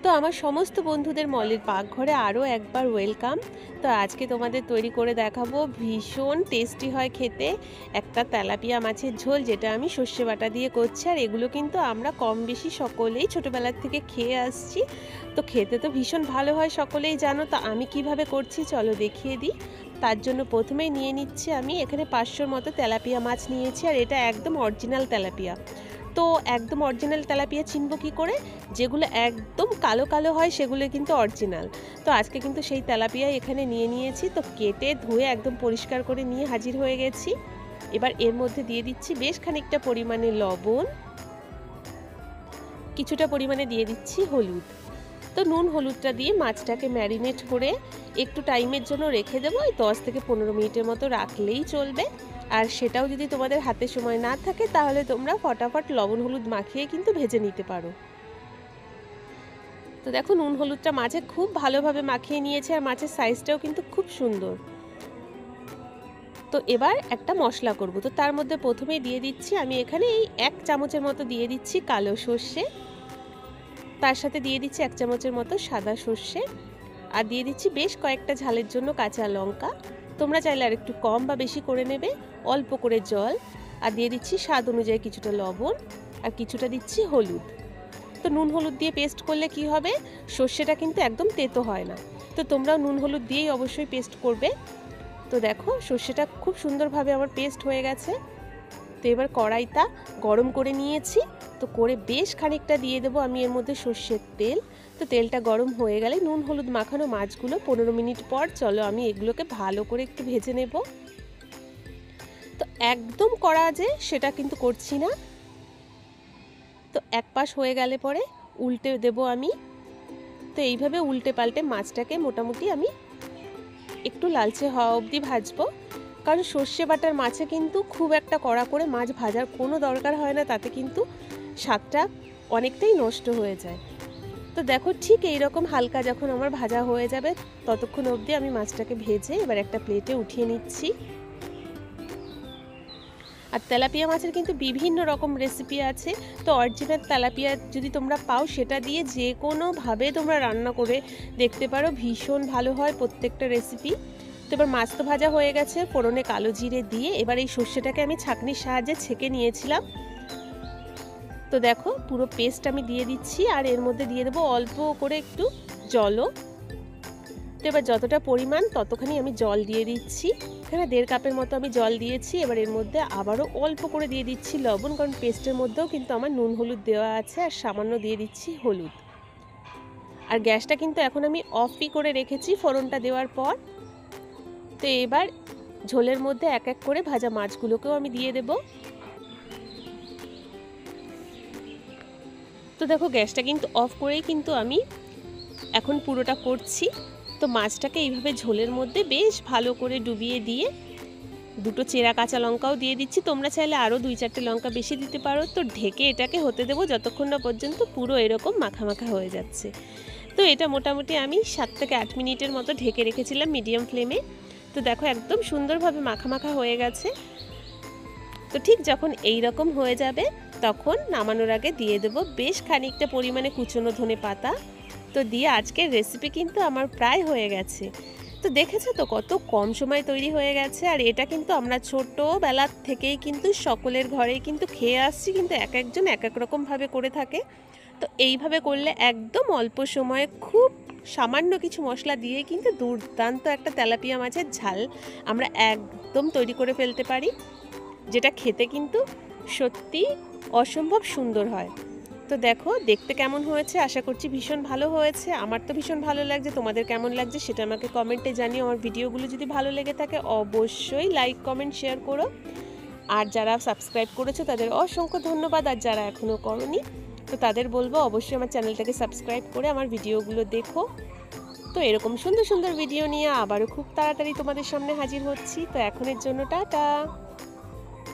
তো আমার সমস্ত বন্ধুদের মলের পাকঘরে আরও একবার ওয়েলকাম। তো আজকে তোমাদের তৈরি করে দেখাবো, ভীষণ টেস্টি হয় খেতে একটা তেলাপিয়া মাছের ঝোল, যেটা আমি সর্ষে বাটা দিয়ে করছি। আর এগুলো কিন্তু আমরা কম বেশি সকলেই ছোটোবেলার থেকে খেয়ে আসছি। তো খেতে তো ভীষণ ভালো হয়, সকলেই জানো। তো আমি কিভাবে করছি চলো দেখিয়ে দিই। তার জন্য প্রথমেই নিয়ে নিচ্ছি আমি এখানে 500-র মতো তেলাপিয়া মাছ নিয়েছি। আর এটা একদম অরিজিনাল তেলাপিয়া। তো একদম অরিজিনাল তেলাপিয়া চিনব কী করে? যেগুলো একদম কালো কালো হয় সেগুলো কিন্তু অরিজিনাল। তো আজকে কিন্তু সেই তেলাপিয়াই এখানে নিয়ে নিয়েছি। তো কেটে ধুয়ে একদম পরিষ্কার করে নিয়ে হাজির হয়ে গেছি। এবার এর মধ্যে দিয়ে দিচ্ছি বেশ খানিকটা পরিমাণে লবণ, কিছুটা পরিমাণে দিয়ে দিচ্ছি হলুদ। তো নুন হলুদটা দিয়ে মাছটাকে ম্যারিনেট করে একটু টাইমের জন্য রেখে দেবো। 10 থেকে 15 মিনিটের মতো রাখলেই চলবে। আর সেটাও যদি তোমাদের হাতে সময় না থাকে তাহলে তোমরা ফটাফট লবণ হলুদ মাখিয়ে কিন্তু ভেজে নিতে পারো। তো দেখো নুন হলুদটা মাছে খুব ভালোভাবে মাখিয়ে নিয়েছে, আর মাছের সাইজটাও কিন্তু খুব সুন্দর। তো এবার একটা মশলা করব। তো তার মধ্যে প্রথমেই দিয়ে দিচ্ছি আমি এখানে এই 1 চামচের মতো দিয়ে দিচ্ছি কালো সর্ষে, তার সাথে দিয়ে দিচ্ছি 1 চামচের মতো সাদা সর্ষে, আর দিয়ে দিচ্ছি বেশ কয়েকটা ঝালের জন্য কাঁচা লঙ্কা। তোমরা চাইলে আর একটু কম বা বেশি করে নেবে। অল্প করে জল, আর দিয়ে দিচ্ছি স্বাদ অনুযায়ী কিছুটা লবণ, আর কিছুটা দিচ্ছি হলুদ। তো নুন হলুদ দিয়ে পেস্ট করলে কি হবে, সর্ষেটা কিন্তু একদম তেতো হয় না। তো তোমরাও নুন হলুদ দিয়েই অবশ্যই পেস্ট করবে। তো দেখো সর্ষেটা খুব সুন্দরভাবে আমার পেস্ট হয়ে গেছে। তো এবার কড়াইটা গরম করে নিয়েছি। তো করে বেশ খানিকটা দিয়ে দেবো আমি এর মধ্যে সর্ষের তেল। তো তেলটা গরম হয়ে গেলে নুন হলুদ মাখানো মাছগুলো 15 মিনিট পর চলো আমি এগুলোকে ভালো করে একটু ভেজে নেব। তো একদম কড়া যে সেটা কিন্তু করছি না। তো এক পাশ হয়ে গেলে পরে উল্টে দেব আমি। তো এইভাবে উল্টে পাল্টে মাছটাকে মোটামুটি আমি একটু লালচে হওয়া অবধি ভাজবো। কারণ সর্ষে বাটার মাছে কিন্তু খুব একটা কড়া করে মাছ ভাজার কোনো দরকার হয় না, তাতে কিন্তু স্বাদটা অনেকটাই নষ্ট হয়ে যায়। তো দেখো ঠিক এইরকম হালকা যখন আমার ভাজা হয়ে যাবে ততক্ষণ অবধি আমি মাছটাকে ভেজে এবার একটা প্লেটে উঠিয়ে নিচ্ছি। আর তেলাপিয়া মাছের কিন্তু বিভিন্ন রকম রেসিপি আছে। তো অরিজিনাল তেলাপিয়া যদি তোমরা পাও সেটা দিয়ে যে কোনোভাবে তোমরা রান্না করে দেখতে পারো, ভীষণ ভালো হয় প্রত্যেকটা রেসিপি। তো এবার মাছ তো ভাজা হয়ে গেছে, ফোড়নে কালো জিরে দিয়ে এবার এই সর্ষেটাকে আমি ছাঁকনির সাহায্যে ছেঁকে নিয়েছিলাম। তো দেখো পুরো পেস্ট আমি দিয়ে দিচ্ছি, আর এর মধ্যে দিয়ে দেবো অল্প করে একটু জলও। তো এবার যতটা পরিমাণ ততখানি আমি জল দিয়ে দিচ্ছি। এখানে 1.5 কাপের মতো আমি জল দিয়েছি। এবার এর মধ্যে আবারও অল্প করে দিয়ে দিচ্ছি লবণ, কারণ পেস্টের মধ্যেও কিন্তু আমার নুন হলুদ দেওয়া আছে। আর সামান্য দিয়ে দিচ্ছি হলুদ। আর গ্যাসটা কিন্তু এখন আমি অফই করে রেখেছি ফোড়নটা দেওয়ার পর। তো এবার ঝোলের মধ্যে এক এক করে ভাজা মাছগুলোকেও আমি দিয়ে দেব। তো দেখো গ্যাসটা কিন্তু অফ করেই কিন্তু আমি এখন পুরোটা করছি। তো মাছটাকে এইভাবে ঝোলের মধ্যে বেশ ভালো করে ডুবিয়ে দিয়ে 2টো চেরা কাঁচা লঙ্কাও দিয়ে দিচ্ছি। তোমরা চাইলে আরও 2-4টে লঙ্কা বেশি দিতে পারো। তো ঢেকে এটাকে হতে দেবো যতক্ষণ না পর্যন্ত পুরো এরকম মাখা মাখা হয়ে যাচ্ছে। তো এটা মোটামুটি আমি 7 থেকে 8 মিনিটের মতো ঢেকে রেখেছিলাম মিডিয়াম ফ্লেমে। তো দেখো একদম সুন্দরভাবে মাখা মাখা হয়ে গেছে। তো ঠিক যখন এই রকম হয়ে যাবে তখন নামানোর আগে দিয়ে দেবো বেশ খানিকটা পরিমাণে কুচনো ধনে পাতা। তো দিয়ে আজকের রেসিপি কিন্তু আমার প্রায় হয়ে গেছে। তো দেখেছো তো কত কম সময় তৈরি হয়ে গেছে। আর এটা কিন্তু আমরা ছোটোবেলার থেকেই কিন্তু সকলের ঘরেই কিন্তু খেয়ে আসছি, কিন্তু এক একজন এক এক রকমভাবে করে থাকে। তো এইভাবে করলে একদম অল্প সময়ে খুব সামান্য কিছু মশলা দিয়ে কিন্তু দুর্দান্ত একটা তেলাপিয়া মাছের ঝাল আমরা একদম তৈরি করে ফেলতে পারি, যেটা খেতে কিন্তু সত্যি অসম্ভব সুন্দর হয়। তো দেখো দেখতে কেমন হয়েছে, আশা করছি ভীষণ ভালো হয়েছে। আমার তো ভীষণ ভালো লাগছে, তোমাদের কেমন লাগছে সেটা আমাকে কমেন্টে জানিও। আমার ভিডিওগুলো যদি ভালো লেগে থাকে অবশ্যই লাইক কমেন্ট শেয়ার করো। আর যারা সাবস্ক্রাইব করেছো তাদের অসংখ্য ধন্যবাদ। আর যারা এখনও করোনি তো তাদের বলবো অবশ্যই আমার চ্যানেলটাকে সাবস্ক্রাইব করে আমার ভিডিওগুলো দেখো। তো এরকম সুন্দর সুন্দর ভিডিও নিয়ে আবারও খুব তাড়াতাড়ি তোমাদের সামনে হাজির হচ্ছি। তো এখনের জন্য টাটা।